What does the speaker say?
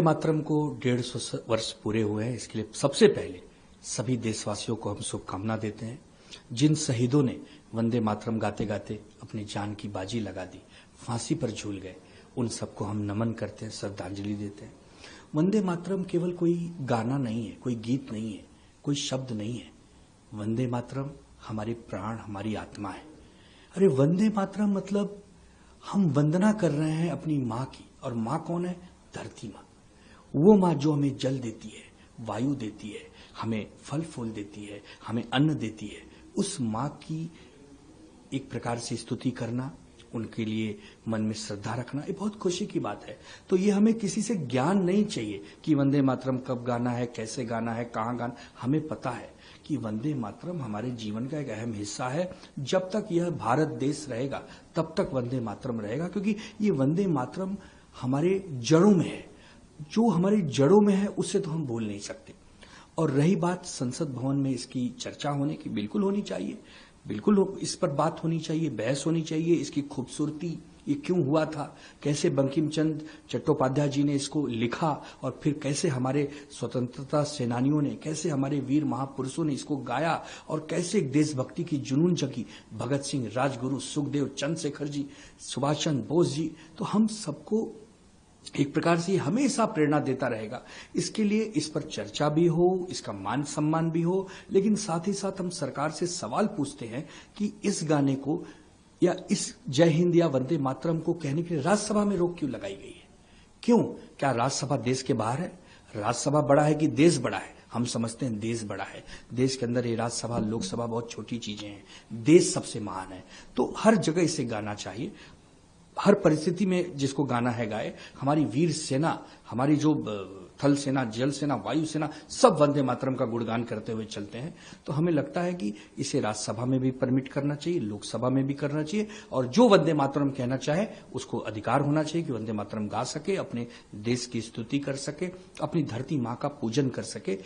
मातरम को 150 वर्ष पूरे हुए हैं। इसके लिए सबसे पहले सभी देशवासियों को हम शुभकामना देते हैं। जिन शहीदों ने वंदे मातरम गाते गाते अपनी जान की बाजी लगा दी, फांसी पर झूल गए, उन सबको हम नमन करते हैं, श्रद्धांजलि देते हैं। वंदे मातरम केवल कोई गाना नहीं है, कोई गीत नहीं है, कोई शब्द नहीं है। वंदे मातरम हमारे प्राण, हमारी आत्मा है। अरे वंदे मातरम मतलब हम वंदना कर रहे हैं अपनी माँ की, और माँ कौन है? धरती माँ। वो माँ जो हमें जल देती है, वायु देती है, हमें फल फूल देती है, हमें अन्न देती है। उस माँ की एक प्रकार से स्तुति करना, उनके लिए मन में श्रद्धा रखना, ये बहुत खुशी की बात है। तो ये हमें किसी से ज्ञान नहीं चाहिए कि वंदे मातरम कब गाना है, कैसे गाना है, कहाँ गाना। हमें पता है कि वंदे मातरम हमारे जीवन का एक अहम हिस्सा है। जब तक यह भारत देश रहेगा तब तक वंदे मातरम रहेगा, क्योंकि ये वंदे मातरम हमारे जड़ों में है। जो हमारे जड़ों में है उससे तो हम भूल नहीं सकते। और रही बात संसद भवन में इसकी चर्चा होने की, बिल्कुल होनी चाहिए, बिल्कुल इस पर बात होनी चाहिए, बहस होनी चाहिए। इसकी खूबसूरती, ये क्यों हुआ था, कैसे बंकिम चंद्र चट्टोपाध्याय जी ने इसको लिखा, और फिर कैसे हमारे स्वतंत्रता सेनानियों ने, कैसे हमारे वीर महापुरुषों ने इसको गाया, और कैसे देशभक्ति की जुनून जगी भगत सिंह, राजगुरु, सुखदेव, चंद्रशेखर जी, सुभाष चंद्र बोस जी। तो हम सबको एक प्रकार से हमेशा प्रेरणा देता रहेगा। इसके लिए इस पर चर्चा भी हो, इसका मान सम्मान भी हो, लेकिन साथ ही साथ हम सरकार से सवाल पूछते हैं कि इस गाने को या इस जय हिंद या वंदे मातरम को कहने के लिए राज्यसभा में रोक क्यों लगाई गई है? क्यों? क्या राज्यसभा देश के बाहर है? राज्यसभा बड़ा है कि देश बड़ा है? हम समझते हैं देश बड़ा है। देश के अंदर ये राज्यसभा, लोकसभा बहुत छोटी चीजें हैं, देश सबसे महान है। तो हर जगह इसे गाना चाहिए, हर परिस्थिति में जिसको गाना है गाए। हमारी वीर सेना, हमारी जो थल सेना, जल सेना, वायु सेना, सब वंदे मातरम का गुणगान करते हुए चलते हैं। तो हमें लगता है कि इसे राज्यसभा में भी परमिट करना चाहिए, लोकसभा में भी करना चाहिए, और जो वंदे मातरम कहना चाहे उसको अधिकार होना चाहिए कि वंदे मातरम गा सके, अपने देश की स्तुति कर सके, अपनी धरती माँ का पूजन कर सके।